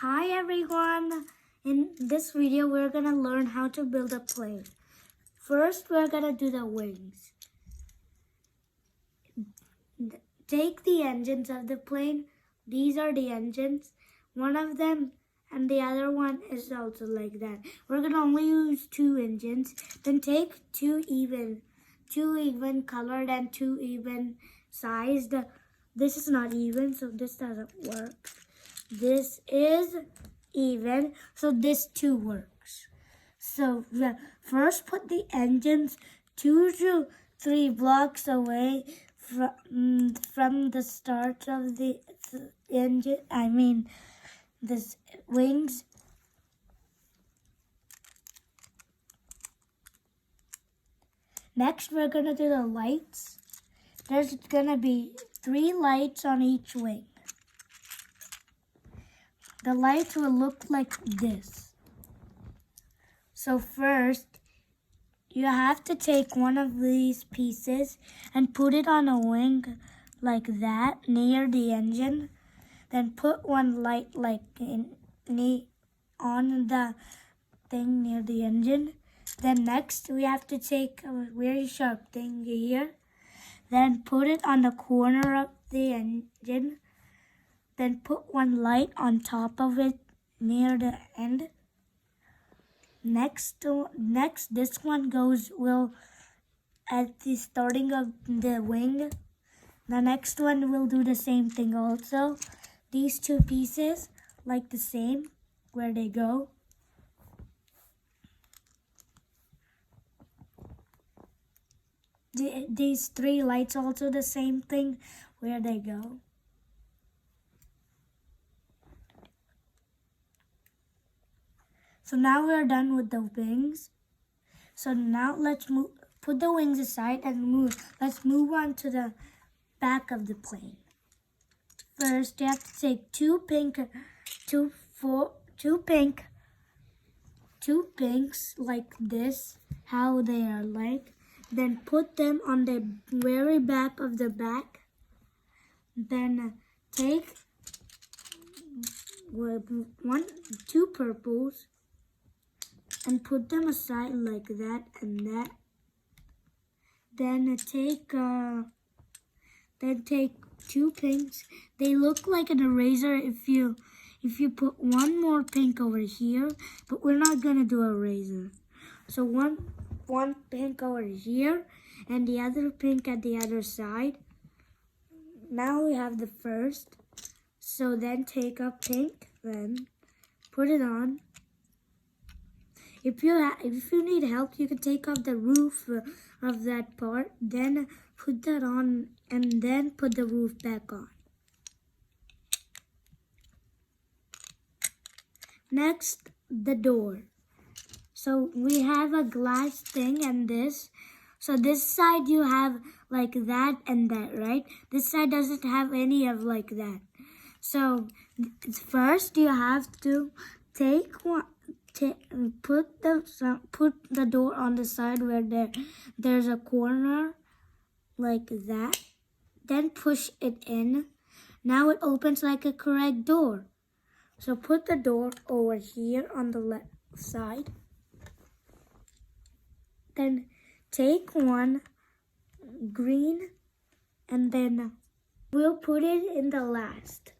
Hi everyone! In this video we're gonna learn how to build a plane. First we're gonna do the wings. Take the engines of the plane. These are the engines. One of them and the other one is also like that. We're gonna only use two engines. Then take two even colored and two even sized. This is not even, so this doesn't work. This is even, so this too works. So first put the engines 2 to 3 blocks away from the start of the engine, this wings. Next we're gonna do the lights. There's gonna be 3 lights on each wing. The lights will look like this. So first, you have to take one of these pieces and put it on a wing like that near the engine. Then put one light on the thing near the engine. Then next, we have to take a very sharp thing here. Then put it on the corner of the engine. Then put one light on top of it near the end. Next, this one will at the starting of the wing. The next one will do the same thing also. These two pieces, like the same, where they go. These 3 lights also the same thing, where they go. So now we're done with the wings. So now let's put the wings aside and let's move on to the back of the plane. First, you have to take two pinks like this, how they are like. Then put them on the very back of the back. Then take two purples and put them aside like that and that. Then take 2 pinks. They look like an eraser if you put one more pink over here, but we're not gonna do a eraser. So one pink over here and the other pink at the other side. Now we have the first. So then take a pink, then put it on. If you need help, you can take off the roof of that part, then put that on, and then put the roof back on. Next, the door. So we have a glass thing and this. So this side you have like that and that, right? This side doesn't have any of like that. So first you have to put the door on the side where there's a corner like that. Then push it in. Now it opens like a correct door. So put the door over here on the left side. Then take one green and then we'll put it in the last.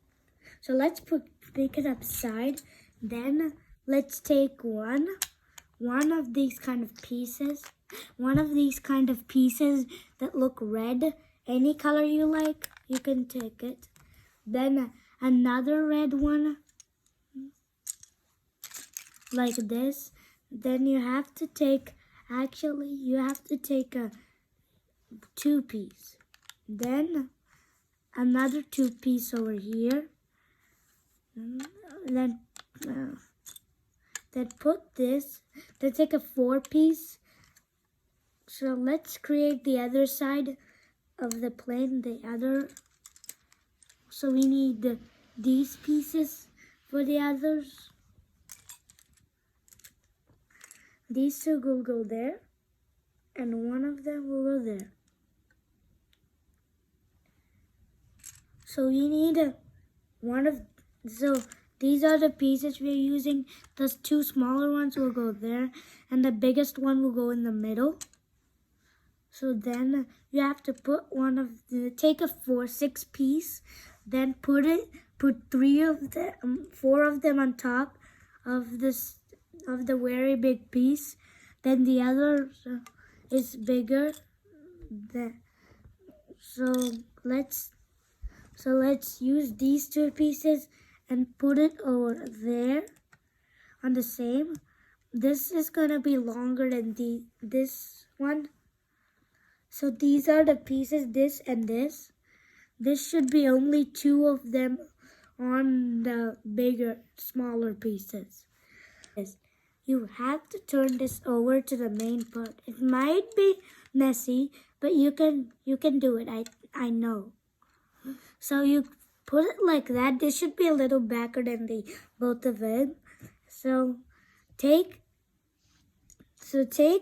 So let's pick it up side. Then let's take one of these kind of pieces. One of these kind of pieces that look red. Any color you like, you can take it. Then another red one, like this. Then you have to take a 2-piece. Then another 2-piece over here. Then put this. Then take a 4-piece. So let's create the other side of the plane, so we need these pieces for the others. These 2 will go there, and one of them will go there. So you need These are the pieces we're using. The two smaller ones will go there, and the biggest one will go in the middle. So then you have to put take a 6 piece, then put 4 of them on top of the very big piece. Then the other is bigger. So let's use these 2 pieces and put it over there on the same. This is gonna be longer than this one. So these are the pieces, this and this. This should be only 2 of them on the smaller pieces. You have to turn this over to the main part. It might be messy, but you can do it. I know. So you put it like that. This should be a little backer than both of them. So take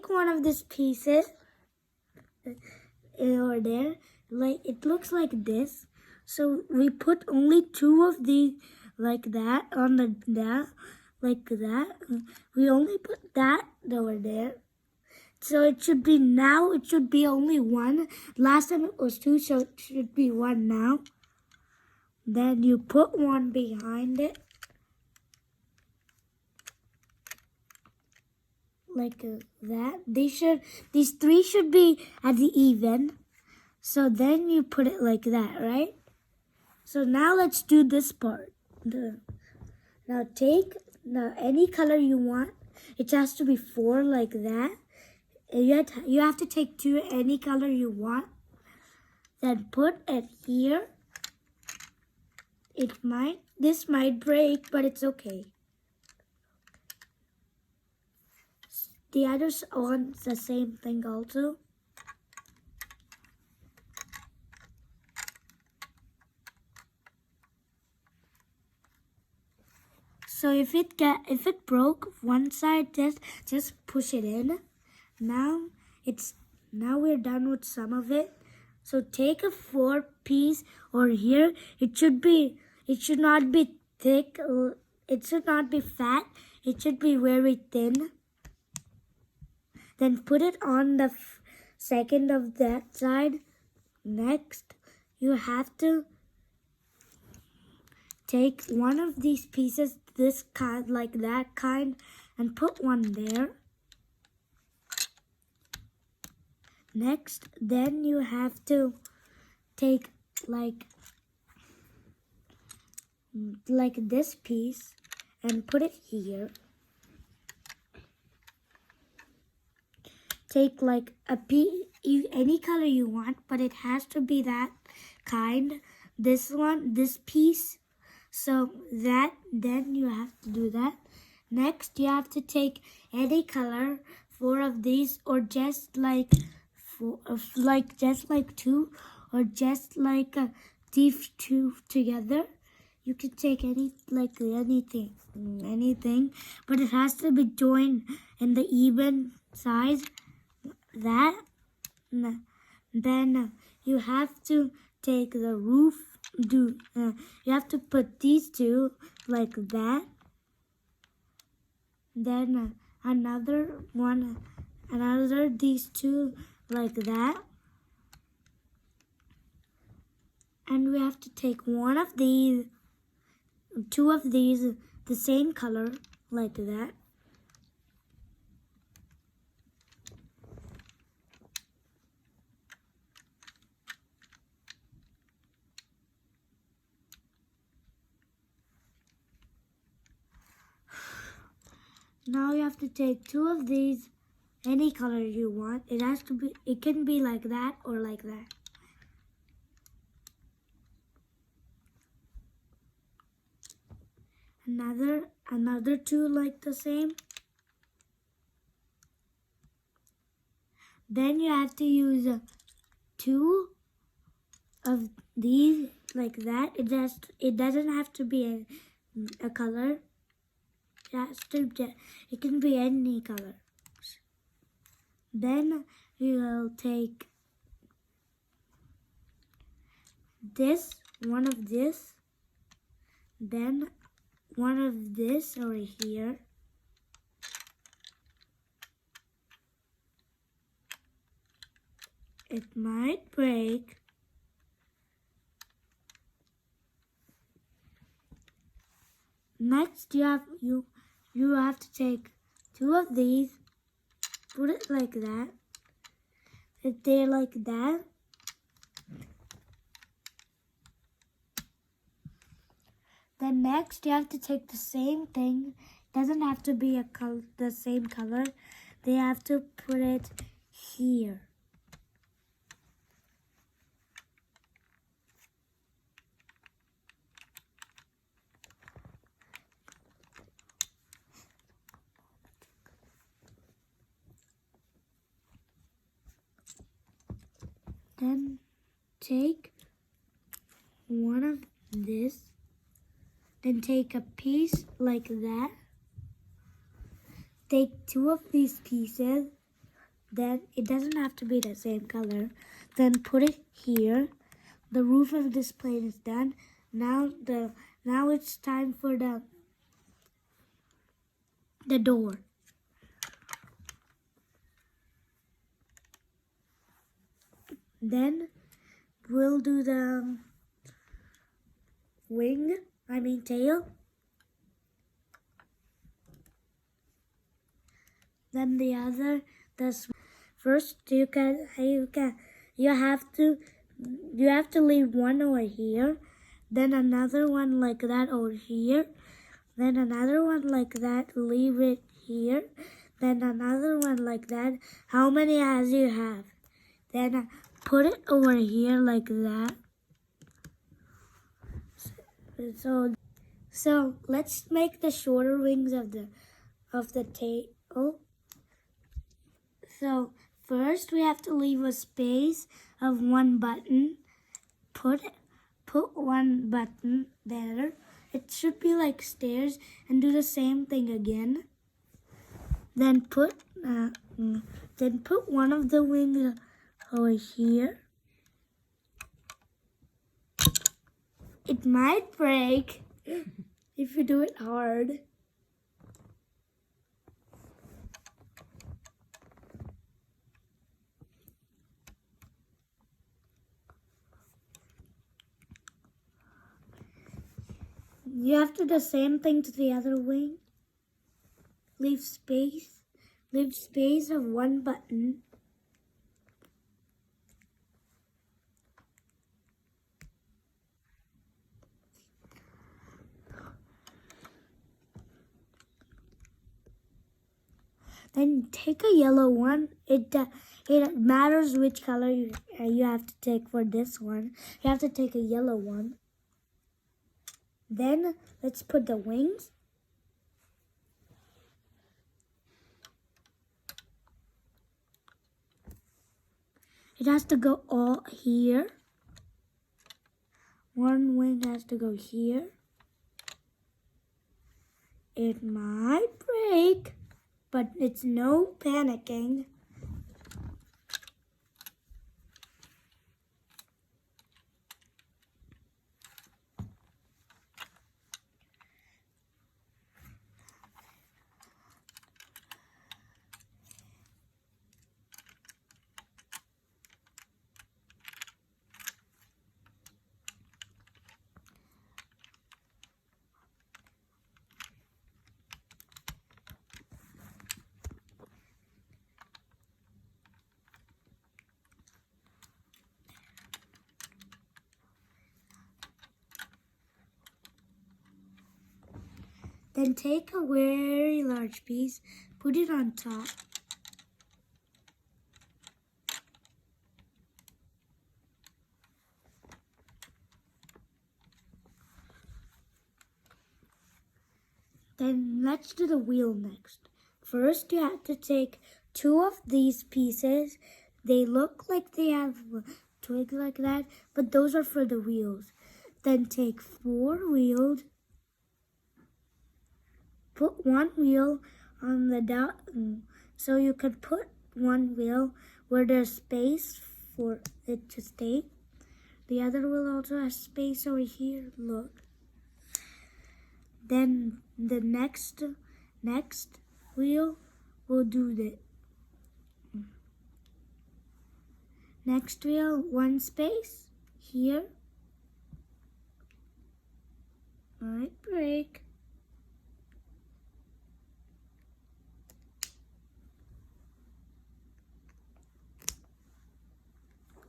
one of these pieces over there. Like it looks like this. So we put only 2 of these like that on like that. We only put that over there. So it should be only 1. Last time it was 2, so it should be 1 now. Then you put 1 behind it. Like that. These 3 should be at the even. So then you put it like that, right? So now let's do this part. Now take any color you want. It has to be 4 like that. You have to take 2 any color you want. Then put it here. This might break, but it's okay. The others want the same thing also. So if it broke one side, just push it in. Now we're done with some of it. So take a 4 piece or here. It should not be thick. It should not be fat. It should be very thin. Then put it on the second of that side. Next, you have to take one of these pieces, this kind, like that kind, and put 1 there. Next, then you have to take like this piece and put it here. Take like any color you want, but it has to be that kind. This piece. So then you have to do that. Next, you have to take any color, 4 of these, or just like 2, or just like these 2 together. You can take anything, but it has to be joined in the even size. Then you have to take the roof. You have to put these 2 like that. Then these 2 like that. And we have to take 1 of these, 2 of these, the same color like that. Now you have to take 2 of these, any color you want. It can be like that or like that. Another 2 like the same. Then you have to use 2 of these like that. It doesn't have to be a color. It can be any color. Then we will take one of this, then one of this over here. It might break. Next, you have to take two of these, put it like that. If they're like that, then next you have to take the same thing. It doesn't have to be the same color. They have to put it here. Then take one of this, then take a piece like that. Take two of these pieces, then it doesn't have to be the same color. Then put it here. The roof of this plane is done. Now it's time for the door. Then we'll do the tail. Then first you have to leave one over here, then another one like that over here, then another one like that, leave it here, then another one like that. How many as you have? Then put it over here like that. So let's make the shorter wings of the tail. So first we have to leave a space of one button. Put one button there. It should be like stairs, and do the same thing again. Then put one of the wings over here. It might break if you do it hard. You have to do the same thing to the other wing. Leave space of one button. Then take a yellow one. It matters which color you have to take for this one. You have to take a yellow one. Then let's put the wings. It has to go all here. One wing has to go here. It might break, but it's no panicking. Then take a very large piece, put it on top. Then let's do the wheel next. First, you have to take two of these pieces. They look like they have twigs like that, but those are for the wheels. Then take 4 wheels. Put one wheel on the dot, so you can put one wheel where there's space for it to stay. The other wheel also has space over here, look. Then the next wheel will do the next wheel, one space here. Alright, brake.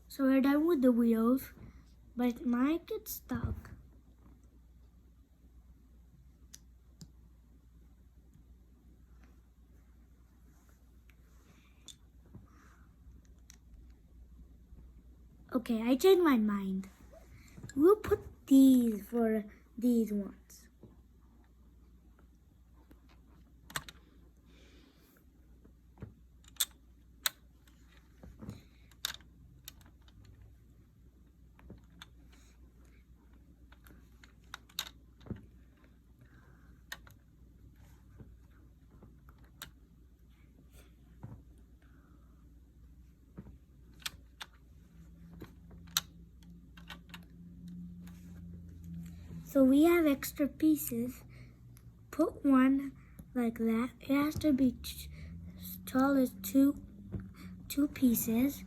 So we're done with the wheels, but it might get stuck. Okay, I changed my mind. We'll put these for these ones. So we have extra pieces. Put one like that. It has to be as tall as two pieces.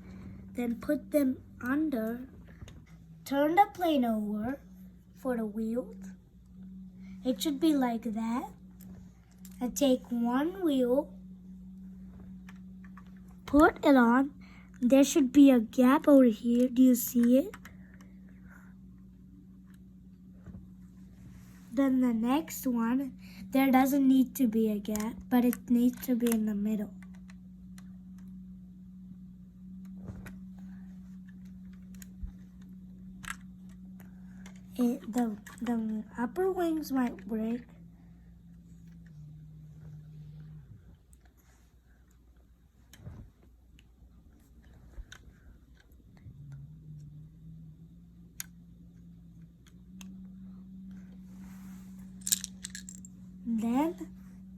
Then put them under. Turn the plane over for the wheels. It should be like that. And take one wheel. Put it on. There should be a gap over here. Do you see it? Then the next one, there doesn't need to be a gap, but it needs to be in the middle. The upper wings might break. Then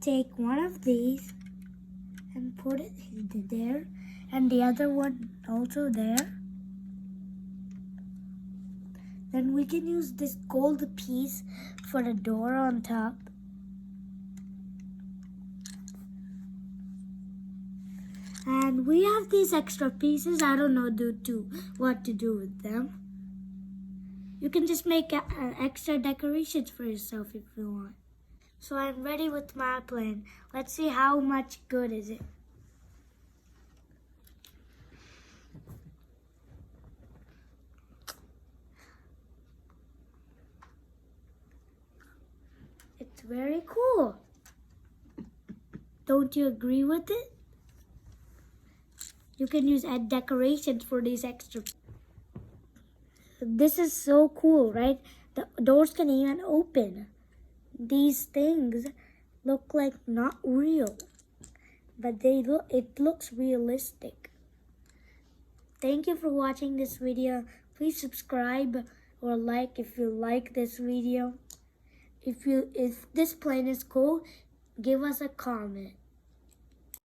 take one of these and put it there, and the other one also there. Then we can use this gold piece for the door on top. And we have these extra pieces. I don't know what to do with them. You can just make extra decorations for yourself if you want. So I'm ready with my plane. Let's see how much good is it. It's very cool. Don't you agree with it? You can use decorations for these extra. This is so cool, right? The doors can even open. These things look like not real, but it looks realistic. Thank you for watching this video. Please subscribe or like if you like this video. If this plane is cool, give us a comment.